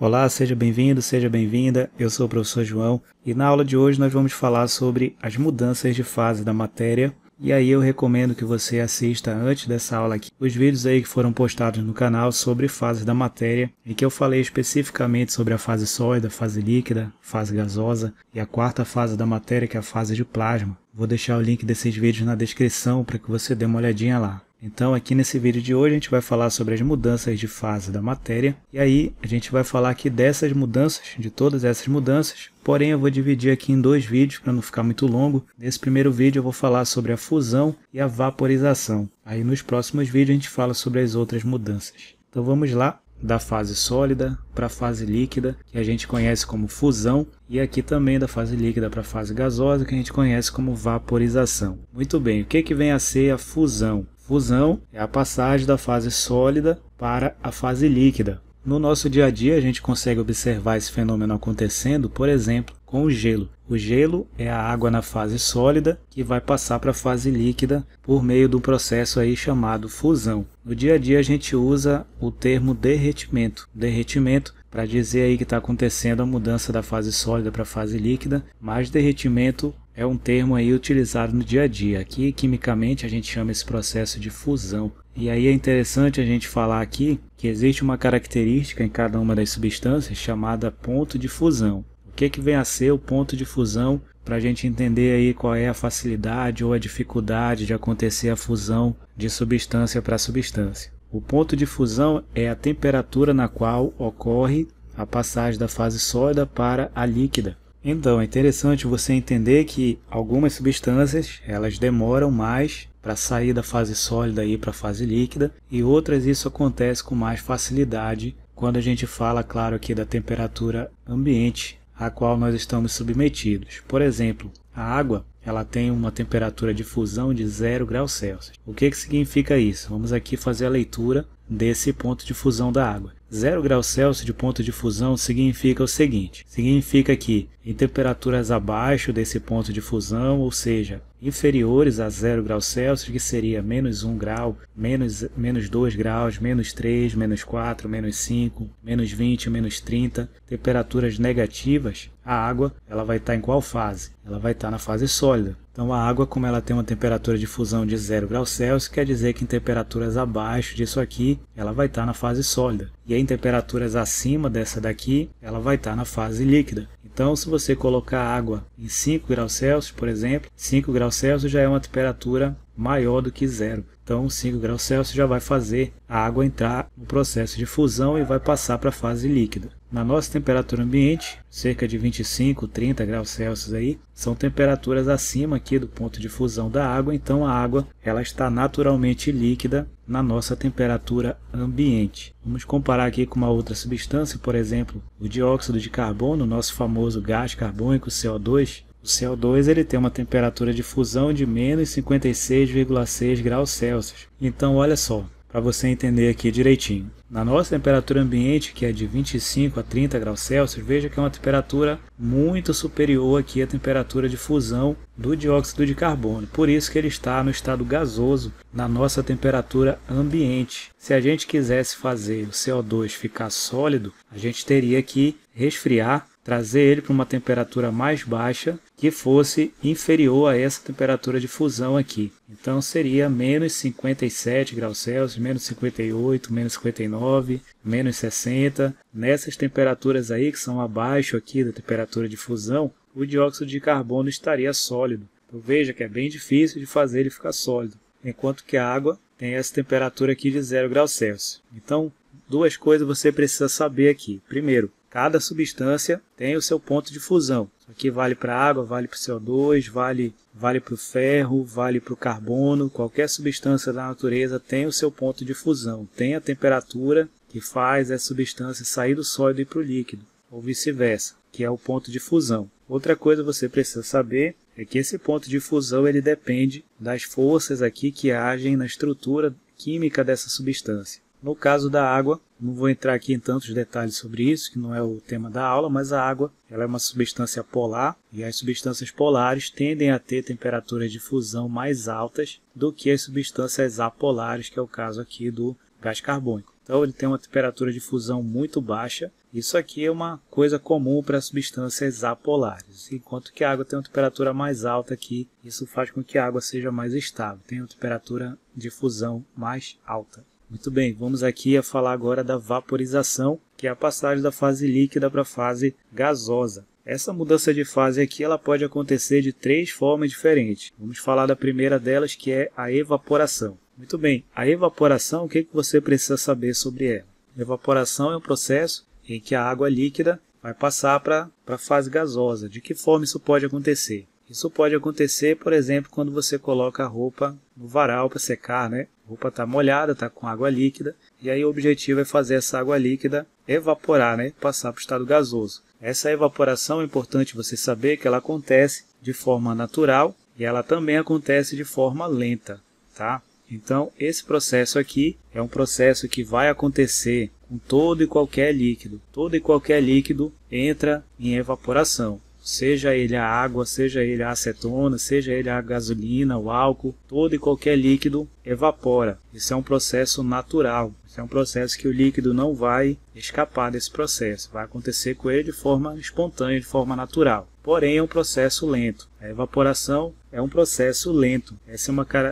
Olá, seja bem-vindo, seja bem-vinda, eu sou o professor João e na aula de hoje nós vamos falar sobre as mudanças de fase da matéria. E aí eu recomendo que você assista antes dessa aula aqui os vídeos aí que foram postados no canal sobre fases da matéria, em que eu falei especificamente sobre a fase sólida, fase líquida, fase gasosa e a quarta fase da matéria, que é a fase de plasma. Vou deixar o link desses vídeos na descrição para que você dê uma olhadinha lá. Então aqui nesse vídeo de hoje a gente vai falar sobre as mudanças de fase da matéria, e aí a gente vai falar aqui dessas mudanças, de todas essas mudanças, porém eu vou dividir aqui em dois vídeos para não ficar muito longo. Nesse primeiro vídeo eu vou falar sobre a fusão e a vaporização, aí nos próximos vídeos a gente fala sobre as outras mudanças. Então vamos lá, da fase sólida para a fase líquida, que a gente conhece como fusão, e aqui também da fase líquida para a fase gasosa, que a gente conhece como vaporização. Muito bem, o que vem a ser a fusão? Fusão é a passagem da fase sólida para a fase líquida. No nosso dia a dia a gente consegue observar esse fenômeno acontecendo, por exemplo, com o gelo. O gelo é a água na fase sólida que vai passar para a fase líquida por meio do processo aí chamado fusão. No dia a dia a gente usa o termo derretimento. Derretimento para dizer aí que está acontecendo a mudança da fase sólida para a fase líquida, mas derretimento é um termo aí utilizado no dia a dia. Aqui, quimicamente, a gente chama esse processo de fusão. E aí é interessante a gente falar aqui que existe uma característica em cada uma das substâncias chamada ponto de fusão. O que vem a ser o ponto de fusão, para a gente entender aí qual é a facilidade ou a dificuldade de acontecer a fusão de substância para substância. O ponto de fusão é a temperatura na qual ocorre a passagem da fase sólida para a líquida. Então, é interessante você entender que algumas substâncias elas demoram mais para sair da fase sólida para a fase líquida, e outras isso acontece com mais facilidade quando a gente fala, claro, aqui da temperatura ambiente a qual nós estamos submetidos. Por exemplo, a água ela tem uma temperatura de fusão de 0 graus Celsius. O que significa isso? Vamos aqui fazer a leitura desse ponto de fusão da água. 0 graus Celsius de ponto de fusão significa o seguinte: significa que em temperaturas abaixo desse ponto de fusão, ou seja, inferiores a 0 graus Celsius, que seria menos 1 grau, menos 2 graus, menos 3, menos 4, menos 5, menos 20, menos 30, temperaturas negativas, a água ela vai estar em qual fase? Ela vai estar na fase sólida. Então a água, como ela tem uma temperatura de fusão de 0 graus Celsius, quer dizer que em temperaturas abaixo disso aqui, ela vai estar na fase sólida. E em temperaturas acima dessa daqui, ela vai estar na fase líquida. Então, se você colocar água em 5 graus Celsius, por exemplo, 5 graus Celsius já é uma temperatura maior do que zero. Então, 5 graus Celsius já vai fazer a água entrar no processo de fusão e vai passar para a fase líquida. Na nossa temperatura ambiente, cerca de 25, 30 graus Celsius aí, são temperaturas acima aqui do ponto de fusão da água, então a água ela está naturalmente líquida na nossa temperatura ambiente. Vamos comparar aqui com uma outra substância, por exemplo, o dióxido de carbono, nosso famoso gás carbônico, CO2. O CO2 ele tem uma temperatura de fusão de menos 56,6 graus Celsius. Então, olha só, para você entender aqui direitinho. Na nossa temperatura ambiente, que é de 25 a 30 graus Celsius, veja que é uma temperatura muito superior aqui à temperatura de fusão do dióxido de carbono. Por isso que ele está no estado gasoso na nossa temperatura ambiente. Se a gente quisesse fazer o CO2 ficar sólido, a gente teria que resfriar, trazer ele para uma temperatura mais baixa, que fosse inferior a essa temperatura de fusão aqui. Então seria menos 57 graus Celsius, menos 58, menos 59, menos 60. Nessas temperaturas aí que são abaixo aqui da temperatura de fusão, o dióxido de carbono estaria sólido. Então veja que é bem difícil de fazer ele ficar sólido, enquanto que a água tem essa temperatura aqui de 0 graus Celsius. Então, duas coisas você precisa saber aqui. Primeiro, cada substância tem o seu ponto de fusão. Isso aqui vale para a água, vale para o CO2, vale para o ferro, vale para o carbono. Qualquer substância da natureza tem o seu ponto de fusão. Tem a temperatura que faz essa substância sair do sólido e para o líquido, ou vice-versa, que é o ponto de fusão. Outra coisa que você precisa saber é que esse ponto de fusão ele depende das forças aqui que agem na estrutura química dessa substância. No caso da água, não vou entrar aqui em tantos detalhes sobre isso, que não é o tema da aula, mas a água ela é uma substância polar e as substâncias polares tendem a ter temperaturas de fusão mais altas do que as substâncias apolares, que é o caso aqui do gás carbônico. Então ele tem uma temperatura de fusão muito baixa. Isso aqui é uma coisa comum para substâncias apolares, enquanto que a água tem uma temperatura mais alta aqui, isso faz com que a água seja mais estável, tem uma temperatura de fusão mais alta. Muito bem, vamos aqui a falar agora da vaporização, que é a passagem da fase líquida para a fase gasosa. Essa mudança de fase aqui ela pode acontecer de 3 formas diferentes. Vamos falar da primeira delas, que é a evaporação. Muito bem, a evaporação, o que você precisa saber sobre ela? Evaporação é um processo em que a água líquida vai passar para a fase gasosa. De que forma isso pode acontecer? Isso pode acontecer, por exemplo, quando você coloca a roupa no varal para secar, né? A roupa está molhada, está com água líquida, e aí o objetivo é fazer essa água líquida evaporar, né? Passar para o estado gasoso. Essa evaporação é importante você saber que ela acontece de forma natural e ela também acontece de forma lenta, tá? Então, esse processo aqui é um processo que vai acontecer com todo e qualquer líquido. Todo e qualquer líquido entra em evaporação. Seja ele a água, seja ele a acetona, seja ele a gasolina, o álcool, todo e qualquer líquido evapora. Isso é um processo natural. Isso é um processo que o líquido não vai escapar desse processo. Vai acontecer com ele de forma espontânea, de forma natural. Porém, é um processo lento. A evaporação é um processo lento.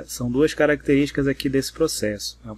São duas características aqui desse processo. É um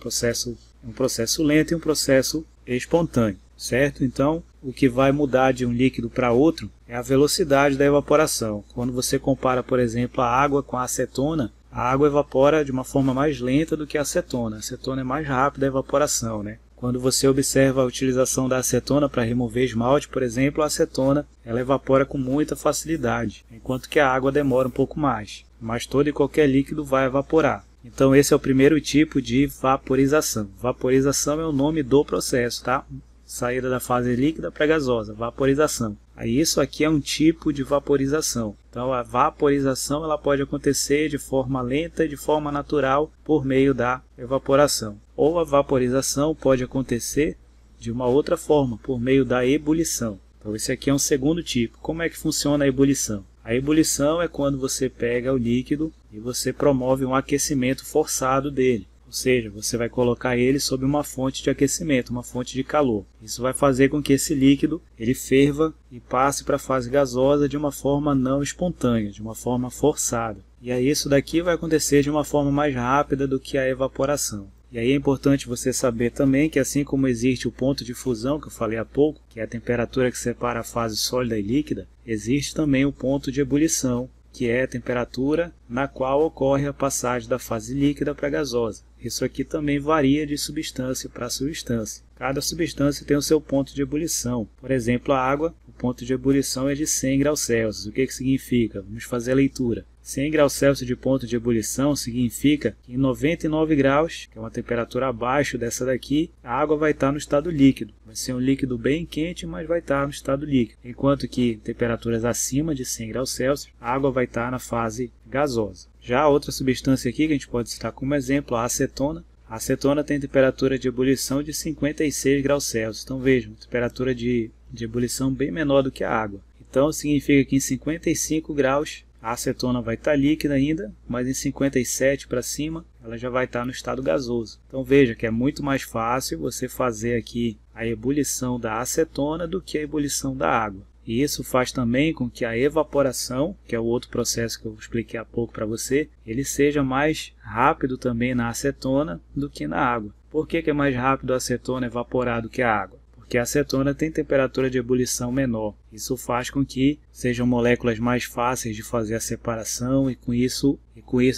processo lento e um processo espontâneo, certo? Então, o que vai mudar de um líquido para outro é a velocidade da evaporação. Quando você compara, por exemplo, a água com a acetona, a água evapora de uma forma mais lenta do que a acetona. A acetona é mais rápida a evaporação, né? Quando você observa a utilização da acetona para remover esmalte, por exemplo, a acetona ela evapora com muita facilidade, enquanto que a água demora um pouco mais. Mas todo e qualquer líquido vai evaporar. Então esse é o primeiro tipo de vaporização. Vaporização é o nome do processo, tá? Saída da fase líquida para gasosa, vaporização. Aí isso aqui é um tipo de vaporização. Então a vaporização ela pode acontecer de forma lenta e de forma natural por meio da evaporação. Ou a vaporização pode acontecer de uma outra forma, por meio da ebulição. Então esse aqui é um segundo tipo. Como é que funciona a ebulição? A ebulição é quando você pega o líquido e você promove um aquecimento forçado dele. Ou seja, você vai colocar ele sob uma fonte de aquecimento, uma fonte de calor. Isso vai fazer com que esse líquido ele ferva e passe para a fase gasosa de uma forma não espontânea, de uma forma forçada. E aí isso daqui vai acontecer de uma forma mais rápida do que a evaporação. E aí é importante você saber também que assim como existe o ponto de fusão, que eu falei há pouco, que é a temperatura que separa a fase sólida e líquida, existe também o ponto de ebulição, que é a temperatura na qual ocorre a passagem da fase líquida para a gasosa. Isso aqui também varia de substância para substância. Cada substância tem o seu ponto de ebulição. Por exemplo, a água, o ponto de ebulição é de 100 graus Celsius. O que significa? Vamos fazer a leitura. 100 graus Celsius de ponto de ebulição significa que em 99 graus, que é uma temperatura abaixo dessa daqui, a água vai estar no estado líquido. Vai ser um líquido bem quente, mas vai estar no estado líquido. Enquanto que temperaturas acima de 100 graus Celsius, a água vai estar na fase gasosa. Já a outra substância aqui que a gente pode citar como exemplo, a acetona. A acetona tem temperatura de ebulição de 56 graus Celsius. Então vejam, temperatura de ebulição bem menor do que a água. Então significa que em 55 graus a acetona vai estar líquida ainda, mas em 57 para cima ela já vai estar no estado gasoso. Então veja que é muito mais fácil você fazer aqui a ebulição da acetona do que a ebulição da água. E isso faz também com que a evaporação, que é o outro processo que eu expliquei há pouco para você, ele seja mais rápido também na acetona do que na água. Por que é mais rápido a acetona evaporar do que a água? Porque a acetona tem temperatura de ebulição menor. Isso faz com que sejam moléculas mais fáceis de fazer a separação e com isso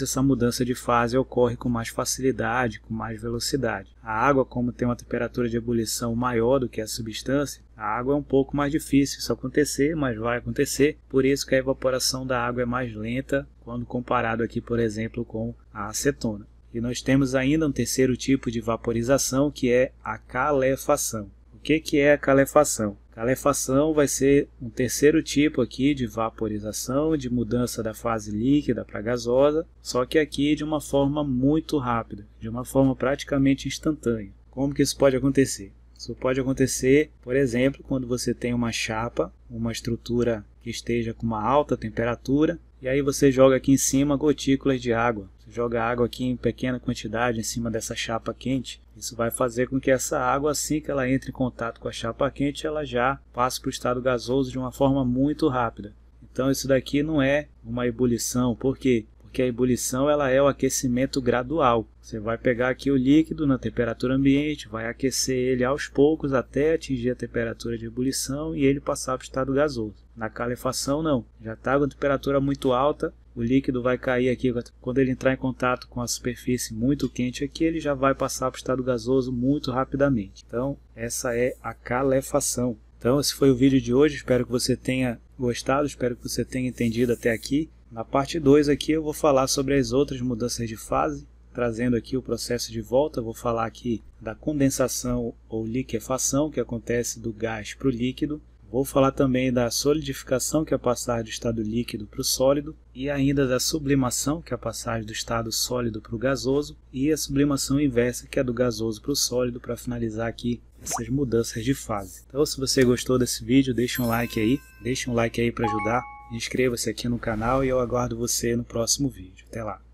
essa mudança de fase ocorre com mais facilidade, com mais velocidade. A água, como tem uma temperatura de ebulição maior do que a substância, a água é um pouco mais difícil isso acontecer, mas vai acontecer. Por isso que a evaporação da água é mais lenta quando comparado aqui, por exemplo, com a acetona. E nós temos ainda um terceiro tipo de vaporização, que é a calefação. O que é a calefação? Calefação vai ser um terceiro tipo aqui de vaporização, de mudança da fase líquida para gasosa, só que aqui de uma forma muito rápida, de uma forma praticamente instantânea. Como que isso pode acontecer? Isso pode acontecer, por exemplo, quando você tem uma chapa, uma estrutura que esteja com uma alta temperatura, e aí você joga aqui em cima gotículas de água. Você joga água aqui em pequena quantidade em cima dessa chapa quente. Isso vai fazer com que essa água, assim que ela entre em contato com a chapa quente, ela já passe para o estado gasoso de uma forma muito rápida. Então isso daqui não é uma ebulição. Por quê? Porque a ebulição ela é o aquecimento gradual. Você vai pegar aqui o líquido na temperatura ambiente, vai aquecer ele aos poucos até atingir a temperatura de ebulição e ele passar para o estado gasoso. Na calefação não, já está com a temperatura muito alta, o líquido vai cair aqui, quando ele entrar em contato com a superfície muito quente aqui, ele já vai passar para o estado gasoso muito rapidamente. Então essa é a calefação. Então esse foi o vídeo de hoje, espero que você tenha gostado, espero que você tenha entendido até aqui. Na parte 2 aqui eu vou falar sobre as outras mudanças de fase, trazendo aqui o processo de volta. Vou falar aqui da condensação ou liquefação, que acontece do gás para o líquido. Vou falar também da solidificação, que é a passagem do estado líquido para o sólido, e ainda da sublimação, que é a passagem do estado sólido para o gasoso, e a sublimação inversa, que é do gasoso para o sólido, para finalizar aqui essas mudanças de fase. Então, se você gostou desse vídeo, deixa um like aí para ajudar. Inscreva-se aqui no canal e eu aguardo você no próximo vídeo. Até lá!